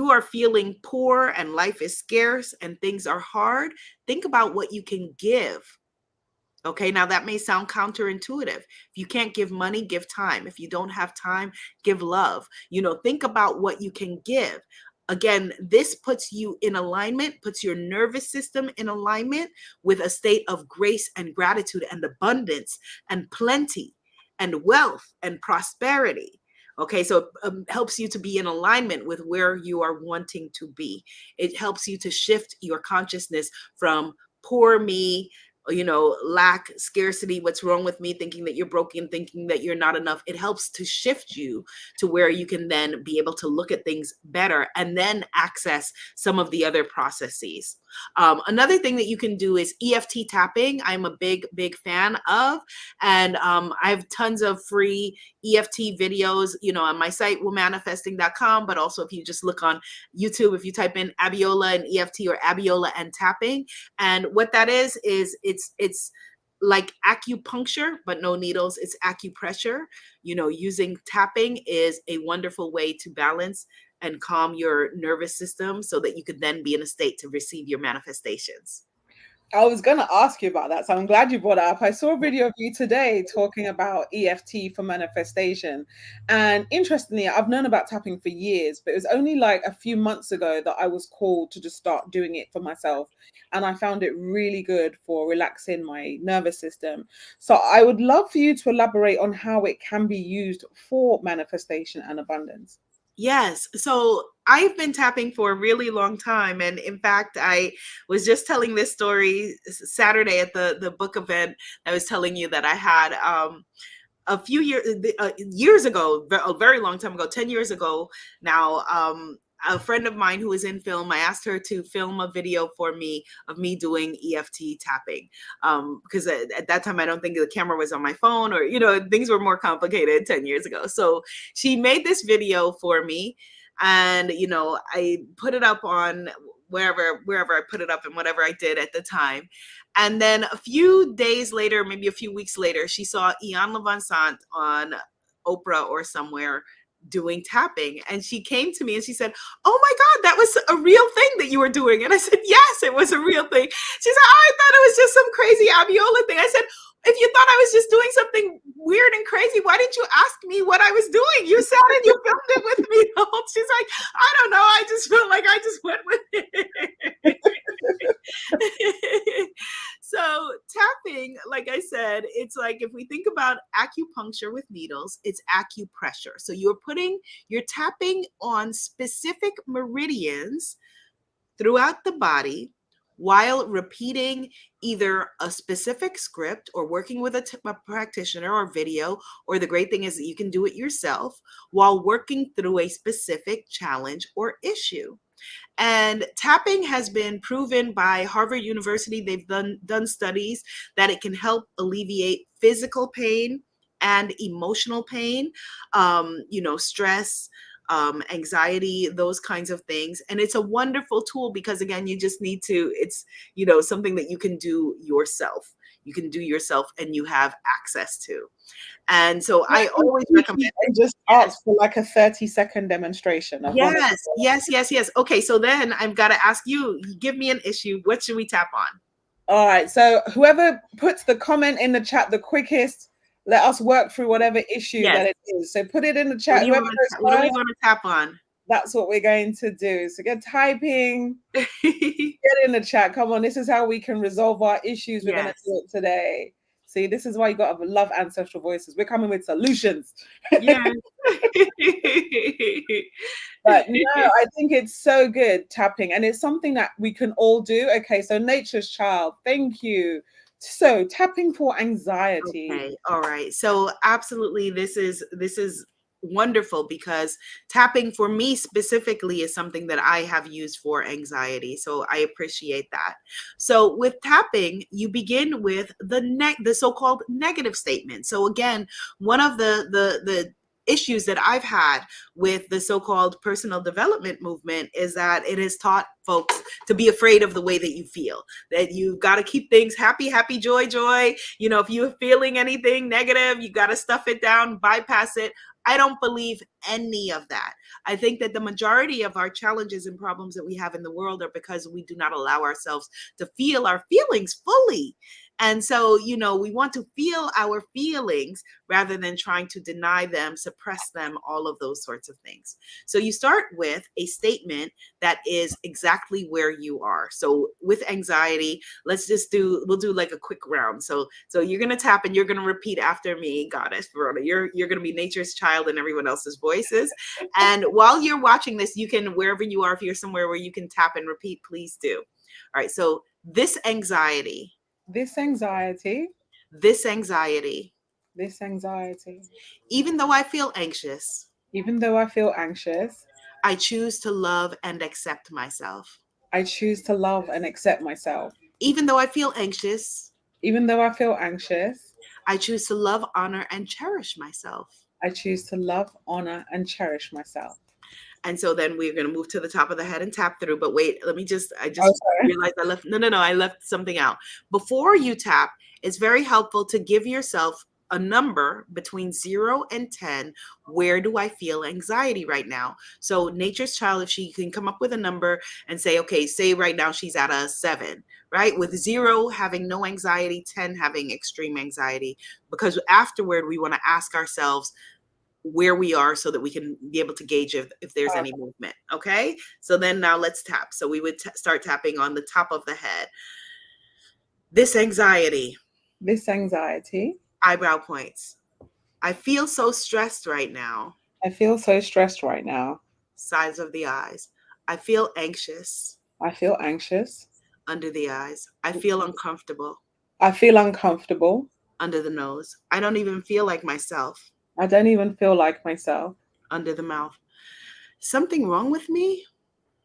you are feeling poor and life is scarce and things are hard, think about what you can give. Okay, now that may sound counterintuitive. If you can't give money, give time. If you don't have time, give love. Think about what you can give. Again, this puts you in alignment, puts your nervous system in alignment with a state of grace and gratitude and abundance and plenty and wealth and prosperity. Okay, so it helps you to be in alignment with where you are wanting to be. It helps you to shift your consciousness from poor me, lack, scarcity, what's wrong with me, thinking that you're broken, thinking that you're not enough. It helps to shift you to where you can then be able to look at things better and then access some of the other processes. Another thing that you can do is EFT tapping. I'm a big, big fan of, and I have tons of free EFT videos, on my site, womanifesting.com, but also if you just look on YouTube, if you type in Abiola and EFT or Abiola and tapping, and what that is it's like acupuncture, but no needles. It's acupressure. Using tapping is a wonderful way to balance and calm your nervous system so that you could then be in a state to receive your manifestations. I was going to ask you about that, so I'm glad you brought it up. I saw a video of you today talking about EFT for manifestation. And interestingly, I've known about tapping for years, but it was only like a few months ago that I was called to just start doing it for myself. And I found it really good for relaxing my nervous system. So I would love for you to elaborate on how it can be used for manifestation and abundance. Yes. So I've been tapping for a really long time. And in fact, I was just telling this story Saturday at the book event. I was telling you that I had a few years ago, a very long time ago, 10 years ago now, a friend of mine who is in film, I asked her to film a video for me of me doing EFT tapping. Because at that time, I don't think the camera was on my phone, or, things were more complicated 10 years ago. So she made this video for me, and, I put it up on wherever I put it up and whatever I did at the time. And then a few days later, maybe a few weeks later, she saw Ian Levansant on Oprah or somewhere doing tapping, and she came to me and she said, "Oh my God, that was a real thing that you were doing." And I said, "Yes, it was a real thing." She said, "Oh, I thought it was just some crazy Abiola thing." I said, "If you thought I was just doing something weird and crazy, why didn't you ask me what I was doing? You sat and you filmed it with me." She's like, "I don't know, I just felt like I just went with it." So tapping, like I said, it's like, if we think about acupuncture with needles, it's acupressure. So you're tapping on specific meridians throughout the body while repeating either a specific script or working with a practitioner or video, or the great thing is that you can do it yourself while working through a specific challenge or issue. And tapping has been proven by Harvard University. They've done studies that it can help alleviate physical pain and emotional pain, stress, anxiety, those kinds of things. And it's a wonderful tool because, again, you just need to, it's, something that you can do yourself. You can do yourself and you have access to. And so I always recommend it. Just ask for like a 30-second demonstration. Of yes. Okay, so then I've got to ask you, give me an issue. What should we tap on? All right. So whoever puts the comment in the chat the quickest, let us work through whatever issue that it is. So put it in the chat. What do we want to tap on? That's what we're going to do. So get typing, get in the chat. Come on, this is how we can resolve our issues we're going to do it today. See, this is why you got to love Ancestral Voices. We're coming with solutions. Yeah. But no, I think it's so good, tapping. And it's something that we can all do. Okay, so Nature's Child, thank you. So tapping for anxiety. Okay, all right. So absolutely, this is wonderful, because tapping for me specifically is something that I have used for anxiety. So I appreciate that. So with tapping, you begin with the so-called negative statement. So again, one of the issues that I've had with the so-called personal development movement is that it has taught folks to be afraid of the way that you feel, that you've got to keep things happy, joy. If you're feeling anything negative, you got to stuff it down, bypass it. I don't believe any of that. I think that the majority of our challenges and problems that we have in the world are because we do not allow ourselves to feel our feelings fully. And so, we want to feel our feelings rather than trying to deny them, suppress them, all of those sorts of things. So you start with a statement that is exactly where you are. So with anxiety, we'll do like a quick round. So you're going to tap and you're going to repeat after me, Goddess Verona. You're going to be nature's child and everyone else's voices. And while you're watching this, you can, wherever you are, if you're somewhere where you can tap and repeat, please do. All right. So this anxiety, This anxiety, this anxiety, this anxiety, even though I feel anxious, even though I feel anxious, I choose to love and accept myself. I choose to love and accept myself. Even though I feel anxious, Even though I feel anxious, I choose to love, honor, and cherish myself. I choose to love, honor, and cherish myself. And so then we're going to move to the top of the head and tap through. But wait, I just sorry. realized I left something out. Before you tap, it's very helpful to give yourself a number between 0 and 10. Where do I feel anxiety right now? So nature's child, if she can come up with a number and say, okay, say right now she's at a 7, right? With 0 having no anxiety, 10 having extreme anxiety, because afterward we want to ask ourselves where we are so that we can be able to gauge if there's any movement. Okay. So then now let's tap. So we would start tapping on the top of the head. This anxiety. This anxiety. Eyebrow points. I feel so stressed right now. I feel so stressed right now. Sides of the eyes. I feel anxious. I feel anxious. Under the eyes. I feel uncomfortable. I feel uncomfortable. Under the nose. I don't even feel like myself. I don't even feel like myself. Under the mouth. Something wrong with me?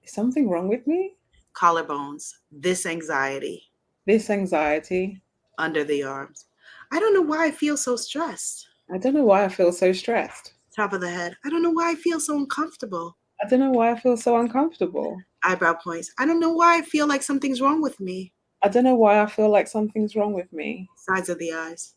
Is something wrong with me? Collarbones. This anxiety. This anxiety. Under the arms. I don't know why I feel so stressed. I don't know why I feel so stressed. Top of the head. I don't know why I feel so uncomfortable. I don't know why I feel so uncomfortable. Eyebrow points. I don't know why I feel like something's wrong with me. I don't know why I feel like something's wrong with me. Sides of the eyes.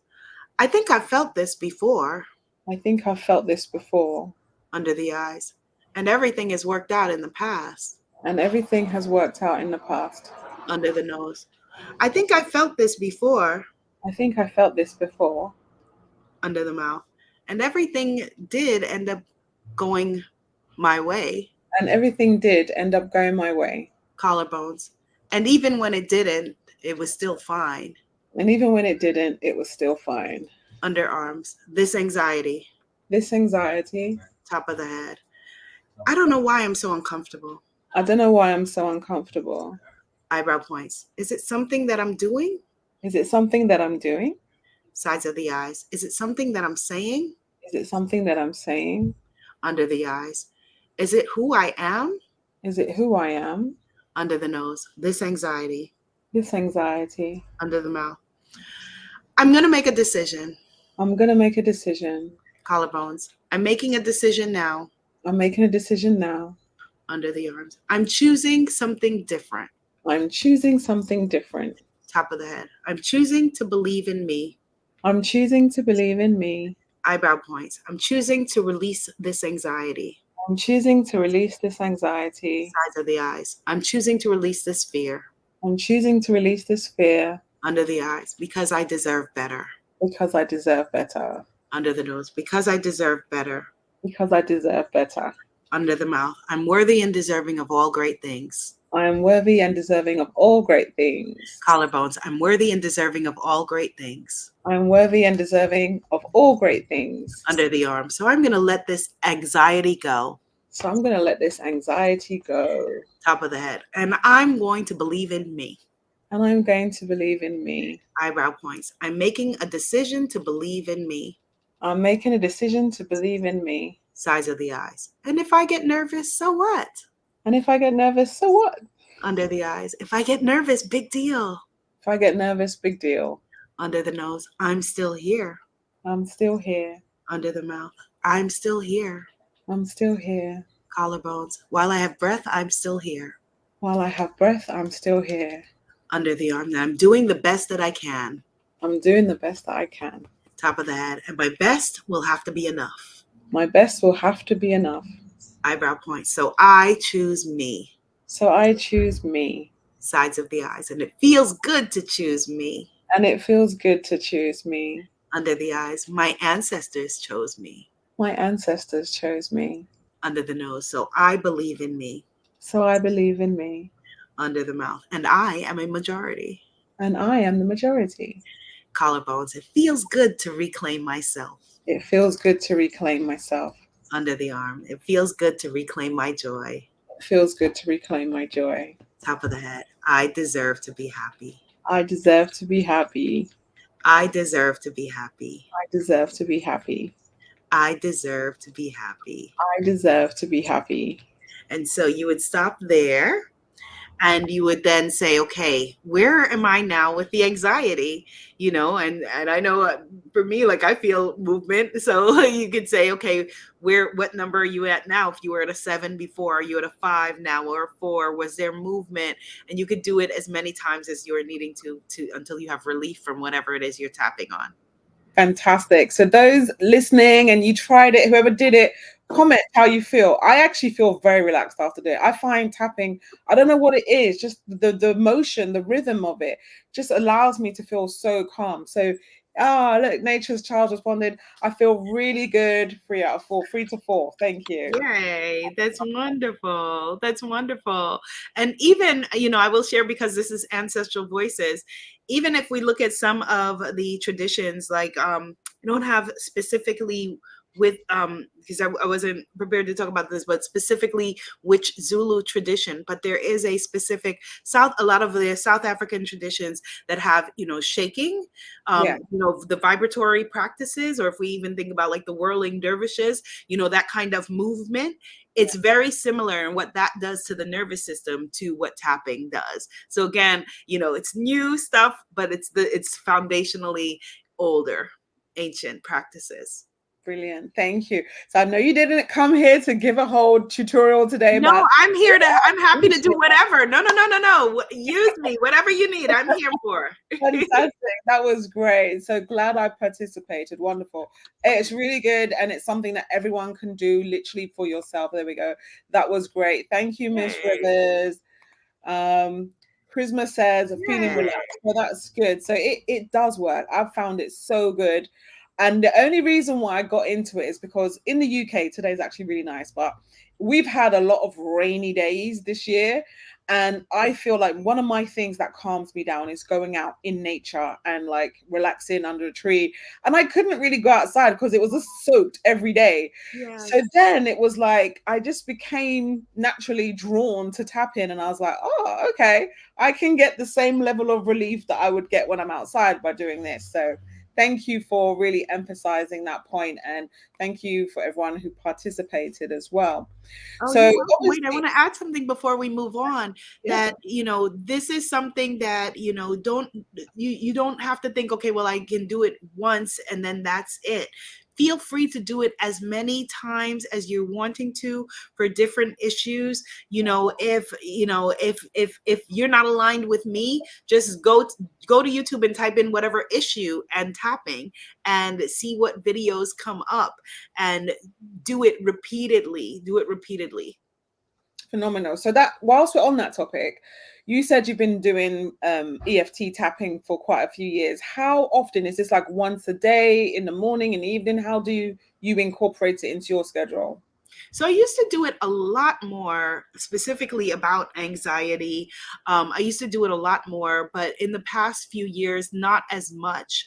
I think I've felt this before. I think I've felt this before. Under the eyes. And everything has worked out in the past. And everything has worked out in the past. Under the nose. I think I felt this before. I think I felt this before. Under the mouth. And everything did end up going my way. And everything did end up going my way. Collarbones. And even when it didn't, it was still fine. And even when it didn't, it was still fine. Underarms. This anxiety. This anxiety. Top of the head. I don't know why I'm so uncomfortable. I don't know why I'm so uncomfortable. Eyebrow points. Is it something that I'm doing? Is it something that I'm doing? Sides of the eyes. Is it something that I'm saying? Is it something that I'm saying? Under the eyes. Is it who I am? Is it who I am? Under the nose. This anxiety. This anxiety. Under the mouth. I'm going to make a decision. I'm going to make a decision. Collarbones. I'm making a decision now. I'm making a decision now. Under the arms. I'm choosing something different. I'm choosing something different. Top of the head. I'm choosing to believe in me. I'm choosing to believe in me. Eyebrow points. I'm choosing to release this anxiety. I'm choosing to release this anxiety. Sides of the eyes. I'm choosing to release this fear. I'm choosing to release this fear. Under the eyes. Because I deserve better. Because I deserve better. Under the nose. Because I deserve better. Because I deserve better. Under the mouth. I'm worthy and deserving of all great things. I am worthy and deserving of all great things. Collarbones. I'm worthy and deserving of all great things. I am worthy and deserving of all great things. Under the arm. So I'm going to let this anxiety go. So I'm going to let this anxiety go. Top of the head. And I'm going to believe in me. And I'm going to believe in me. Eyebrow points. I'm making a decision to believe in me. I'm making a decision to believe in me. Sides of the eyes. And if I get nervous, so what? And if I get nervous, so what? Under the eyes. If I get nervous, big deal. If I get nervous, big deal. Under the nose. I'm still here. I'm still here. Under the mouth. I'm still here. I'm still here. Collarbones. While I have breath, I'm still here. While I have breath, I'm still here. Under the arm. I'm doing the best that I can. I'm doing the best that I can. Top of the head. And my best will have to be enough. My best will have to be enough. Eyebrow point. So I choose me. So I choose me. Sides of the eyes. And it feels good to choose me. And it feels good to choose me. Under the eyes. My ancestors chose me. My ancestors chose me. Under the nose. So I believe in me. So I believe in me. Under the mouth. And I am a majority. And I am the majority. Collarbones. It feels good to reclaim myself. It feels good to reclaim myself. Under the arm. It feels good to reclaim my joy. It feels good to reclaim my joy. Top of the head. I deserve to be happy. I deserve to be happy. I deserve to be happy. I deserve to be happy. I deserve to be happy. I deserve to be happy. And so you would stop there and you would then say, okay, where am I now with the anxiety? You know, and I know for me, like I feel movement. So you could say, okay, what number are you at now? If you were at a 7 before, are you at a 5 now or a 4? Was there movement? And you could do it as many times as you're needing to until you have relief from whatever it is you're tapping on. Fantastic. So those listening and you tried it, whoever did it, comment how you feel. I actually feel very relaxed after doing it. I find tapping, I don't know what it is, just the motion, the rhythm of it just allows me to feel so calm. So look, Nature's Child responded. I feel really good. 3 out of 4, 3 to 4. Thank you. Yay, that's wonderful. That's wonderful. And even, you know, I will share because this is Ancestral Voices. Even if we look at some of the traditions, like I don't have specifically with because I wasn't prepared to talk about this, but specifically which Zulu tradition, but there is a specific a lot of the South African traditions that have, you know, shaking, you know, the vibratory practices, or if we even think about like the whirling dervishes, you know, that kind of movement. It's very similar in what that does to the nervous system to what tapping does. So again, you know, it's new stuff, but it's foundationally older, ancient practices. Brilliant. Thank you. So I know you didn't come here to give a whole tutorial today, No, but I'm happy to do whatever. No. Use me, whatever you need. I'm here for. Fantastic. That was great. So glad I participated. Wonderful. It's really good. And it's something that everyone can do literally for yourself. There we go. That was great. Thank you, Miss Rivers. Prisma says feeling relaxed. Well, that's good. So it does work. I've found it so good. And the only reason why I got into it is because in the UK, today's actually really nice, but we've had a lot of rainy days this year. And I feel like one of my things that calms me down is going out in nature and like relaxing under a tree. And I couldn't really go outside because it was just soaked every day. Yes. So then it was like, I just became naturally drawn to tap in. And I was like, oh, okay, I can get the same level of relief that I would get when I'm outside by doing this. So thank you for really emphasizing that point, and thank you for everyone who participated as well. Oh, so wait, I want to add something before we move on. That, you know, this is something that, you know, you don't have to think, okay, well, I can do it once and then that's it. Feel free to do it as many times as you're wanting to for different issues. You know, if you're not aligned with me, just go to YouTube and type in whatever issue and tapping and see what videos come up, and do it repeatedly. Phenomenal. So that whilst we're on that topic, you said you've been doing EFT tapping for quite a few years. How often is this? Like once a day, in the morning, in the evening? How do you incorporate it into your schedule? So I used to do it a lot more, specifically about anxiety. I used to do it a lot more, but in the past few years, not as much.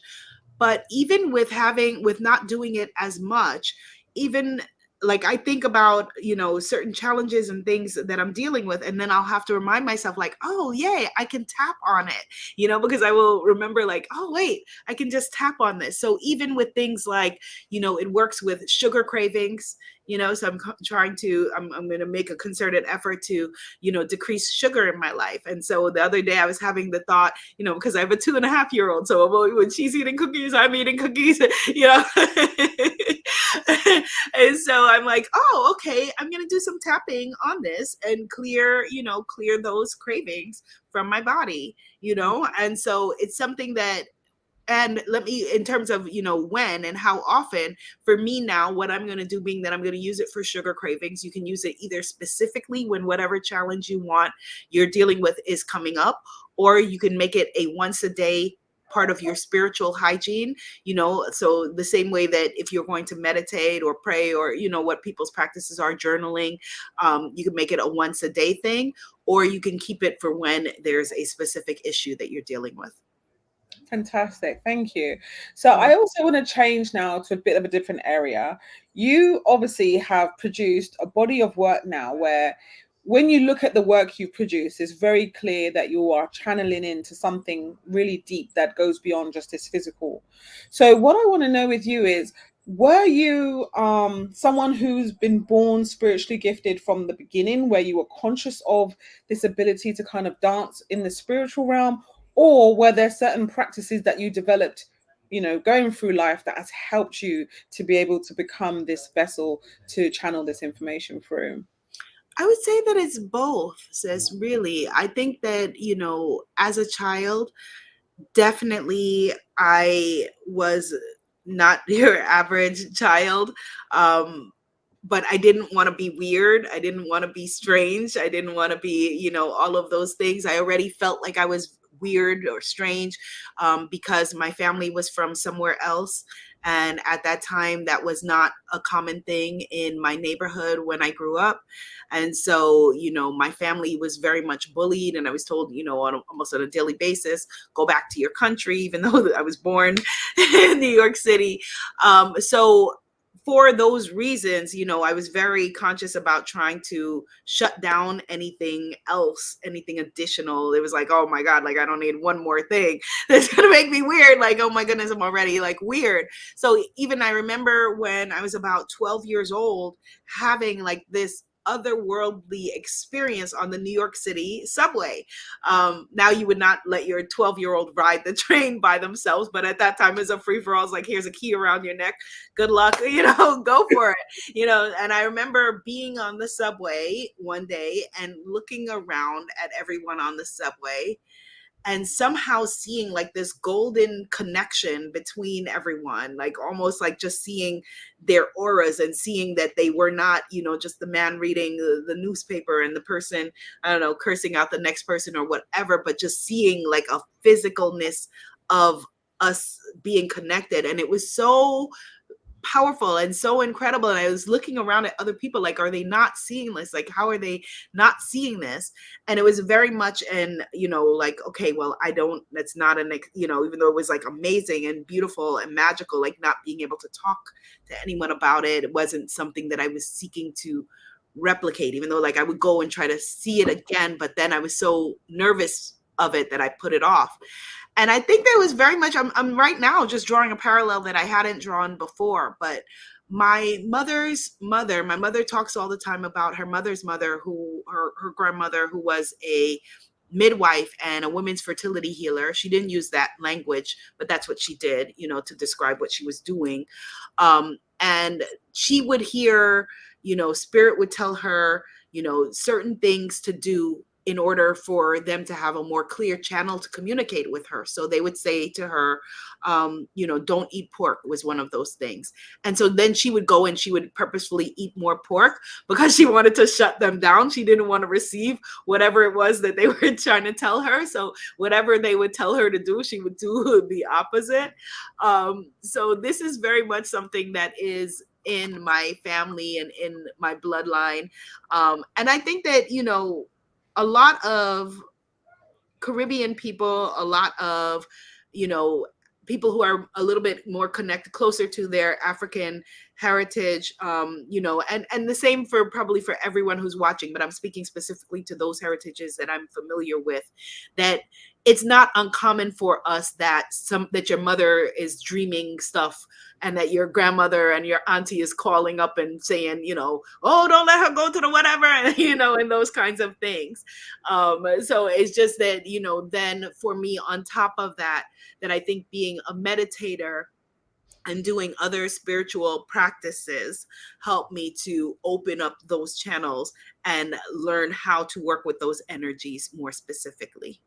But even with not doing it as much, even like I think about, you know, certain challenges and things that I'm dealing with, and then I'll have to remind myself like, oh, yay, I can tap on it, you know, because I will remember like, oh, wait, I can just tap on this. So even with things like, you know, it works with sugar cravings, you know, so I'm going to make a concerted effort to, you know, decrease sugar in my life. And so the other day I was having the thought, you know, because I have a 2.5-year-old. So when she's eating cookies, I'm eating cookies, you know. And so I'm like, oh, okay, I'm going to do some tapping on this and clear those cravings from my body, you know. And so it's something that and let me, in terms of, when and how often, for me now, what I'm going to do, being that I'm going to use it for sugar cravings, you can use it either specifically when whatever challenge you want you're dealing with is coming up, or you can make it a once a day part of your spiritual hygiene. So the same way that if you're going to meditate or pray, or what people's practices are, journaling, you can make it a once a day thing, or you can keep it for when there's a specific issue that you're dealing with. Fantastic. Thank you. So I also want to change now to a bit of a different area. You obviously have produced a body of work now where when you look at the work you've produced, it's very clear that you are channeling into something really deep that goes beyond just this physical. So what I want to know with you is, were you someone who's been born spiritually gifted from the beginning, where you were conscious of this ability to kind of dance in the spiritual realm? Or were there certain practices that you developed, going through life, that has helped you to be able to become this vessel to channel this information through? I would say that it's both, sis, really. I think that, as a child, definitely I was not your average child. But I didn't want to be weird. I didn't want to be strange. I didn't want to be, all of those things. I already felt like I was weird or strange, because my family was from somewhere else. And at that time, that was not a common thing in my neighborhood when I grew up. And so, my family was very much bullied. And I was told, almost on a daily basis, go back to your country, even though I was born in New York City. So for those reasons, I was very conscious about trying to shut down anything else, anything additional. It was like, oh my God, like I don't need one more thing that's going to make me weird. Like, oh my goodness, I'm already like weird. So even I remember when I was about 12 years old, having like this otherworldly experience on the New York City subway. Now you would not let your 12-year-old ride the train by themselves, but at that time it was a free for all. It's like, here's a key around your neck. Good luck, go for it. And I remember being on the subway one day and looking around at everyone on the subway, and somehow seeing like this golden connection between everyone, like almost like just seeing their auras and seeing that they were not, just the man reading the newspaper and the person, I don't know, cursing out the next person or whatever, but just seeing like a physicalness of us being connected. And it was so powerful and so incredible. And I was looking around at other people, like, are they not seeing this? Like, how are they not seeing this? And it was very much like, okay, well, that's not even though it was like amazing and beautiful and magical, like not being able to talk to anyone about it, it wasn't something that I was seeking to replicate, even though like I would go and try to see it again, but then I was so nervous of it that I put it off. And I think that was very much, I'm right now just drawing a parallel that I hadn't drawn before, but my mother's mother, my mother talks all the time about her mother's mother, her grandmother, who was a midwife and a women's fertility healer. She didn't use that language, but that's what she did, to describe what she was doing. And she would hear, spirit would tell her, certain things to do in order for them to have a more clear channel to communicate with her. So they would say to her, don't eat pork was one of those things. And so then she would go and she would purposefully eat more pork because she wanted to shut them down. She didn't want to receive whatever it was that they were trying to tell her. So whatever they would tell her to do, she would do the opposite. So this is very much something that is in my family and in my bloodline. And I think that, a lot of Caribbean people, a lot of, people who are a little bit more connected, closer to their African heritage, and the same for probably for everyone who's watching, but I'm speaking specifically to those heritages that I'm familiar with, that it's not uncommon for us that your mother is dreaming stuff and that your grandmother and your auntie is calling up and saying, oh, don't let her go to the whatever, and those kinds of things. So it's just that, then for me, on top of that I think being a meditator and doing other spiritual practices help me to open up those channels and learn how to work with those energies more specifically.